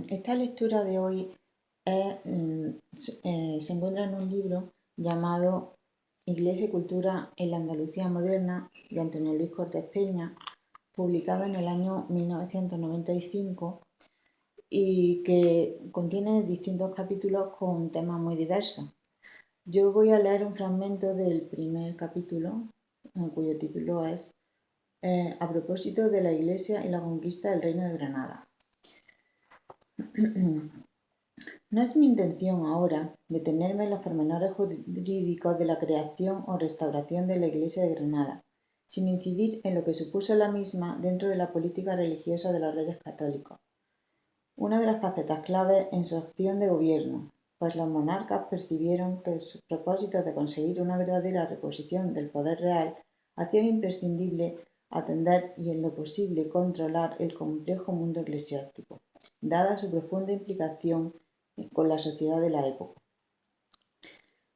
Esta lectura de hoy se encuentra en un libro llamado Iglesia y Cultura en la Andalucía Moderna de Antonio Luis Cortés Peña, publicado en el año 1995 y que contiene distintos capítulos con temas muy diversos. Yo voy a leer un fragmento del primer capítulo, cuyo título es A propósito de la Iglesia y la conquista del Reino de Granada. No es mi intención ahora detenerme en los pormenores jurídicos de la creación o restauración de la Iglesia de Granada, sino incidir en lo que supuso la misma dentro de la política religiosa de los reyes católicos, una de las facetas claves en su acción de gobierno, pues los monarcas percibieron que sus propósitos de conseguir una verdadera reposición del poder real hacían imprescindible atender y en lo posible controlar el complejo mundo eclesiástico, dada su profunda implicación con la sociedad de la época.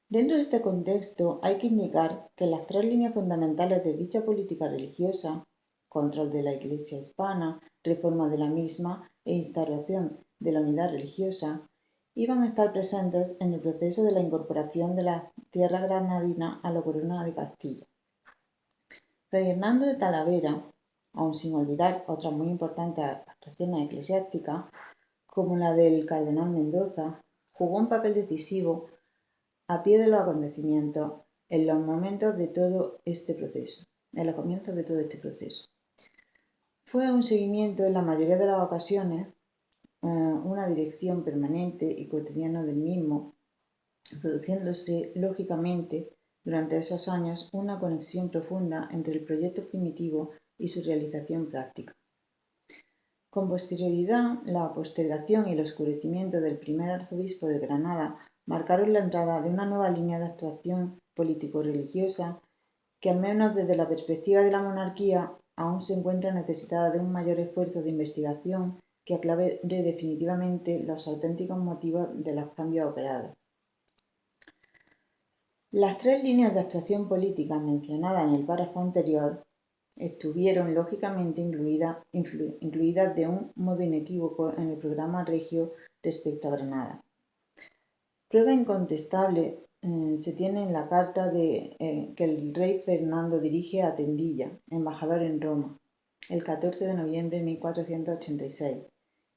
Dentro de este contexto hay que indicar que las tres líneas fundamentales de dicha política religiosa, control de la Iglesia hispana, reforma de la misma e instauración de la unidad religiosa, iban a estar presentes en el proceso de la incorporación de la tierra granadina a la corona de Castilla. Fray Hernando de Talavera, aun sin olvidar otras muy importantes regiones eclesiásticas, como la del cardenal Mendoza, jugó un papel decisivo a pie de los acontecimientos en los momentos de todo este proceso, en los comienzos de todo este proceso. Fue un seguimiento en la mayoría de las ocasiones, una dirección permanente y cotidiana del mismo, produciéndose lógicamente durante esos años una conexión profunda entre el proyecto primitivo y su realización práctica. Con posterioridad, la postergación y el oscurecimiento del primer arzobispo de Granada marcaron la entrada de una nueva línea de actuación político-religiosa que, al menos desde la perspectiva de la monarquía, aún se encuentra necesitada de un mayor esfuerzo de investigación que aclare definitivamente los auténticos motivos de los cambios operados. Las tres líneas de actuación política mencionadas en el párrafo anterior estuvieron lógicamente incluidas de un modo inequívoco en el programa regio respecto a Granada. Prueba incontestable se tiene en la carta que el rey Fernando dirige a Tendilla, embajador en Roma, el 14 de noviembre de 1486,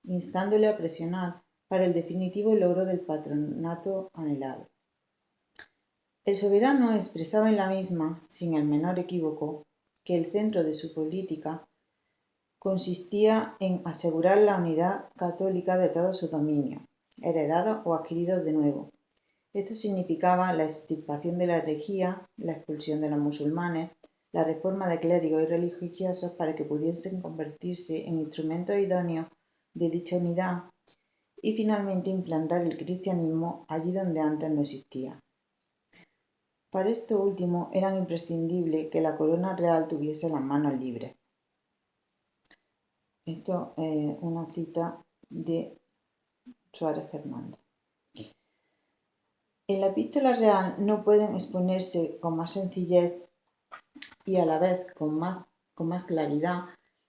instándole a presionar para el definitivo logro del patronato anhelado. El soberano expresaba en la misma, sin el menor equívoco, que el centro de su política consistía en asegurar la unidad católica de todos sus dominios, heredados o adquiridos de nuevo. Esto significaba la extirpación de la herejía, la expulsión de los musulmanes, la reforma de clérigos y religiosos para que pudiesen convertirse en instrumentos idóneos de dicha unidad y finalmente implantar el cristianismo allí donde antes no existía. Para esto último era imprescindible que la corona real tuviese las manos libres. Esto es una cita de Suárez Fernández. En la epístola real no pueden exponerse con más sencillez y a la vez con más claridad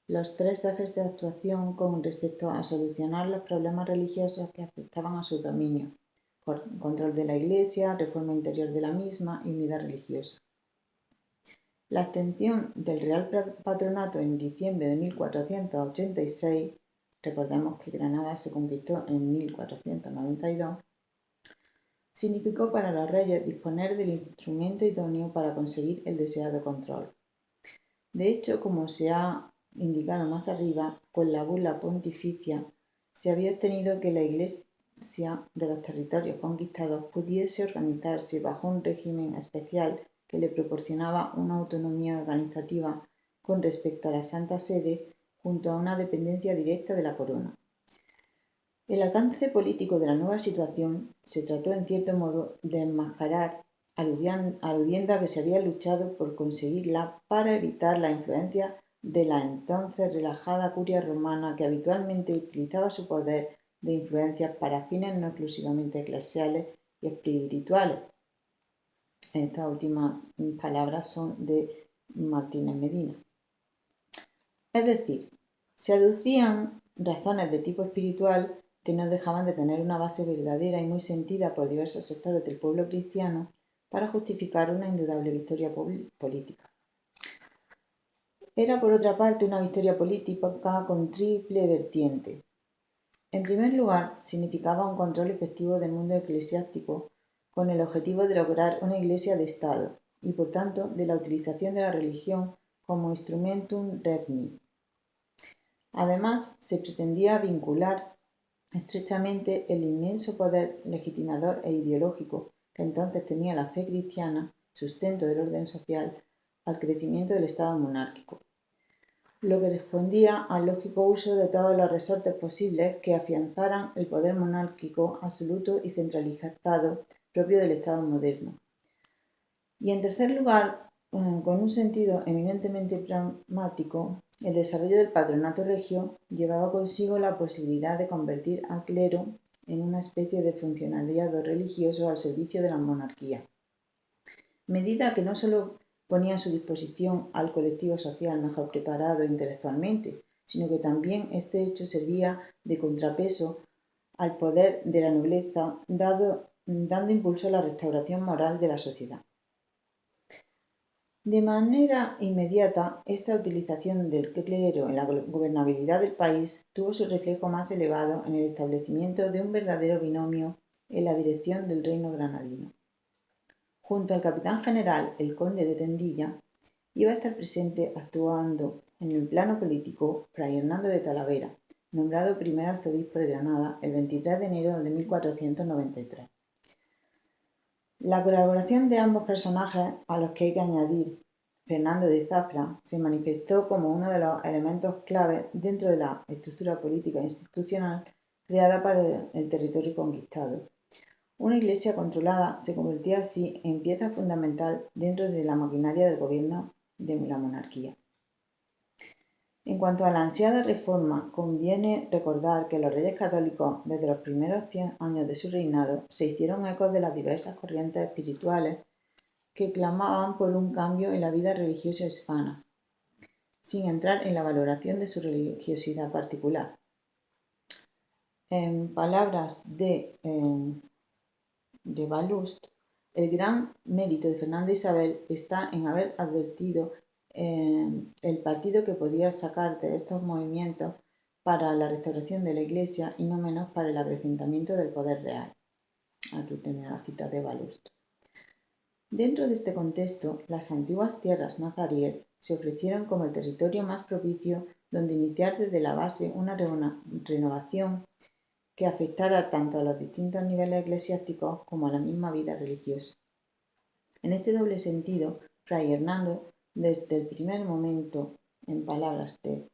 los tres ejes de actuación con respecto a solucionar los problemas religiosos que afectaban a su dominio: control de la Iglesia, reforma interior de la misma y unidad religiosa. La extensión del Real Patronato en diciembre de 1486, recordemos que Granada se conquistó en 1492, significó para los reyes disponer del instrumento idóneo para conseguir el deseado control. De hecho, como se ha indicado más arriba, con la bula pontificia se había obtenido que la Iglesia de los territorios conquistados pudiese organizarse bajo un régimen especial que le proporcionaba una autonomía organizativa con respecto a la Santa Sede junto a una dependencia directa de la corona. El alcance político de la nueva situación se trató en cierto modo de enmascarar, aludiendo a que se había luchado por conseguirla para evitar la influencia de la entonces relajada curia romana que habitualmente utilizaba su poder de influencia para fines no exclusivamente eclesiales y espirituales. Estas últimas palabras son de Martínez Medina. Es decir, se aducían razones de tipo espiritual que no dejaban de tener una base verdadera y muy sentida por diversos sectores del pueblo cristiano para justificar una indudable victoria política. Era, por otra parte, una victoria política con triple vertiente. En primer lugar, significaba un control efectivo del mundo eclesiástico con el objetivo de lograr una iglesia de Estado y, por tanto, de la utilización de la religión como instrumentum regni. Además, se pretendía vincular estrechamente el inmenso poder legitimador e ideológico que entonces tenía la fe cristiana, sustento del orden social, al crecimiento del Estado monárquico, lo que respondía al lógico uso de todos los resortes posibles que afianzaran el poder monárquico absoluto y centralizado propio del Estado moderno. Y en tercer lugar, con un sentido eminentemente pragmático, el desarrollo del patronato regio llevaba consigo la posibilidad de convertir al clero en una especie de funcionariado religioso al servicio de la monarquía, medida que no solo ponía a su disposición al colectivo social mejor preparado intelectualmente, sino que también este hecho servía de contrapeso al poder de la nobleza, dando impulso a la restauración moral de la sociedad. De manera inmediata, esta utilización del clero en la gobernabilidad del país tuvo su reflejo más elevado en el establecimiento de un verdadero binomio en la dirección del reino granadino. Junto al capitán general, el conde de Tendilla, iba a estar presente actuando en el plano político Fray Hernando de Talavera, nombrado primer arzobispo de Granada el 23 de enero de 1493. La colaboración de ambos personajes, a los que hay que añadir Fernando de Zafra, se manifestó como uno de los elementos clave dentro de la estructura política e institucional creada para el territorio conquistado. Una iglesia controlada se convertía así en pieza fundamental dentro de la maquinaria del gobierno de la monarquía. En cuanto a la ansiada reforma, conviene recordar que los reyes católicos, desde los primeros 100 años de su reinado, se hicieron ecos de las diversas corrientes espirituales que clamaban por un cambio en la vida religiosa hispana, sin entrar en la valoración de su religiosidad particular. En palabras de Ballust, el gran mérito de Fernando e Isabel está en haber advertido el partido que podía sacar de estos movimientos para la restauración de la Iglesia y no menos para el acrecentamiento del poder real. Aquí tenía la cita de Ballust. Dentro de este contexto, las antiguas tierras nazaríes se ofrecieron como el territorio más propicio donde iniciar desde la base una renovación que afectara tanto a los distintos niveles eclesiásticos como a la misma vida religiosa. En este doble sentido, Fray Hernando, desde el primer momento, en palabras de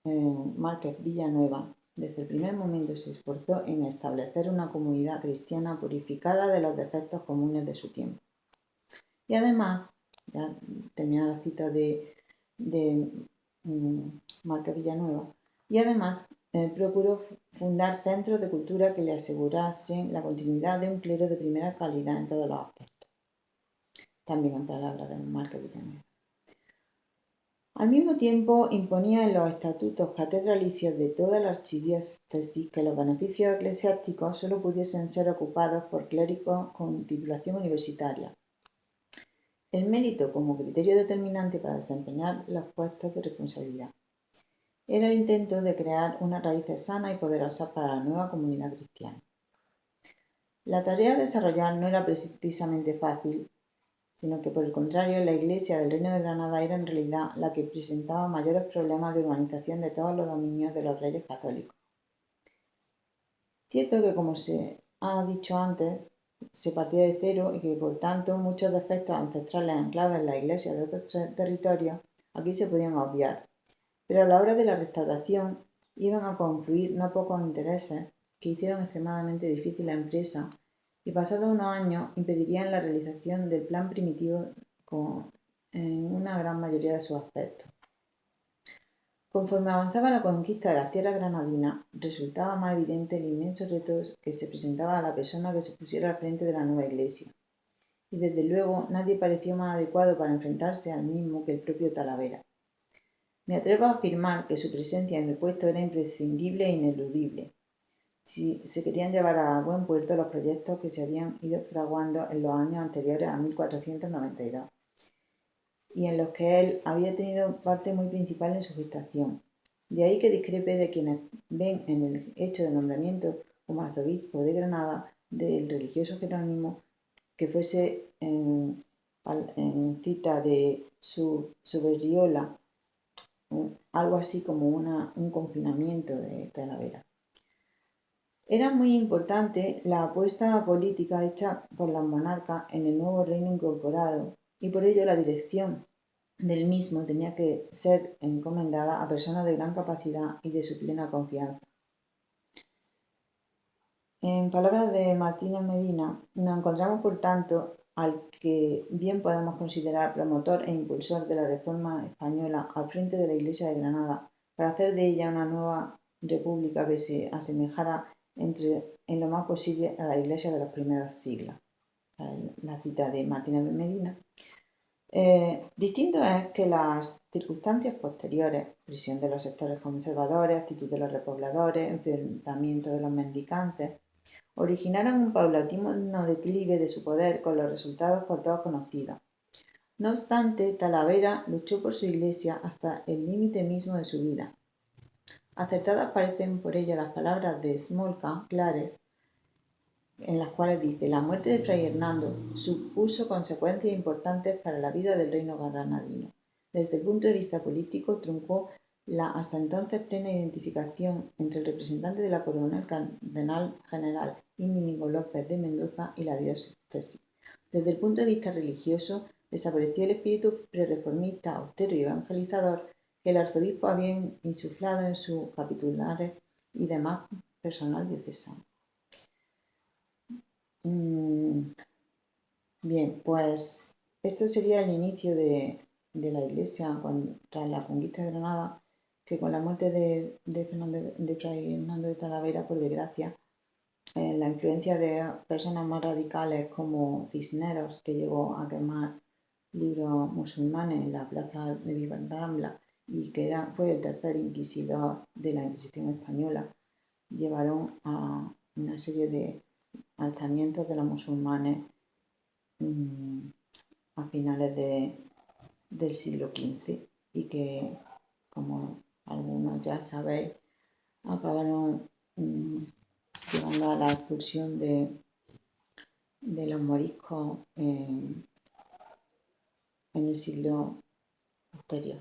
Márquez Villanueva, desde el primer momento se esforzó en establecer una comunidad cristiana purificada de los defectos comunes de su tiempo. Y además, ya termina la cita de Márquez Villanueva, y además procuró fundar centros de cultura que le asegurasen la continuidad de un clero de primera calidad en todos los aspectos. También en palabras de Márquez Villanueva. Al mismo tiempo, imponía en los estatutos catedralicios de toda la archidiócesis que los beneficios eclesiásticos solo pudiesen ser ocupados por clérigos con titulación universitaria. El mérito como criterio determinante para desempeñar los puestos de responsabilidad. Era el intento de crear unas raíces sanas y poderosas para la nueva comunidad cristiana. La tarea a desarrollar no era precisamente fácil, sino que por el contrario la Iglesia del Reino de Granada era en realidad la que presentaba mayores problemas de organización de todos los dominios de los reyes católicos. Cierto que, como se ha dicho antes, se partía de cero y que por tanto muchos defectos ancestrales anclados en las iglesias de otros territorios aquí se podían obviar, pero a la hora de la restauración iban a confluir no pocos intereses que hicieron extremadamente difícil la empresa y pasados unos años impedirían la realización del plan primitivo en una gran mayoría de sus aspectos. Conforme avanzaba la conquista de las tierras granadinas, resultaba más evidente el inmenso reto que se presentaba a la persona que se pusiera al frente de la nueva iglesia, y desde luego nadie pareció más adecuado para enfrentarse al mismo que el propio Talavera. Me atrevo a afirmar que su presencia en el puesto era imprescindible e ineludible, si se querían llevar a buen puerto los proyectos que se habían ido fraguando en los años anteriores a 1492, y en los que él había tenido parte muy principal en su gestación. De ahí que discrepe de quienes ven en el hecho de nombramiento como arzobispo de Granada del religioso Jerónimo que fuese en cita de su soberiola, algo así como un confinamiento de Talavera. Era muy importante la apuesta política hecha por los monarcas en el nuevo reino incorporado, y por ello la dirección del mismo tenía que ser encomendada a personas de gran capacidad y de su plena confianza. En palabras de Martínez Medina, nos encontramos, por tanto, al que bien podemos considerar promotor e impulsor de la Reforma española al frente de la Iglesia de Granada, para hacer de ella una nueva república que se asemejara en lo más posible a la Iglesia de los primeros siglos. La cita de Martínez de Medina. Distinto es que las circunstancias posteriores, presión de los sectores conservadores, actitud de los repobladores, enfrentamiento de los mendicantes, originaron un paulatino declive de su poder con los resultados por todos conocidos. No obstante, Talavera luchó por su iglesia hasta el límite mismo de su vida. Acertadas parecen por ello las palabras de Smolka Clares, en las cuales dice: la muerte de Fray Hernando supuso consecuencias importantes para la vida del reino granadino. Desde el punto de vista político, truncó la hasta entonces plena identificación entre el representante de la corona, el cardenal general Íñigo López de Mendoza, y la diócesis. Desde el punto de vista religioso, desapareció el espíritu prereformista, austero y evangelizador que el arzobispo había insuflado en sus capitulares y demás personal diocesano. Bien, pues esto sería el inicio de la Iglesia tras la conquista de Granada, que con la muerte de Fray Hernando de Talavera, por desgracia, la influencia de personas más radicales como Cisneros, que llegó a quemar libros musulmanes en la plaza de Villarrambla y que fue el tercer inquisidor de la Inquisición española, llevaron a una serie de alzamientos de los musulmanes a finales del siglo XV y que, como algunos ya sabéis, acabaron llevando a la expulsión de los moriscos en el siglo posterior.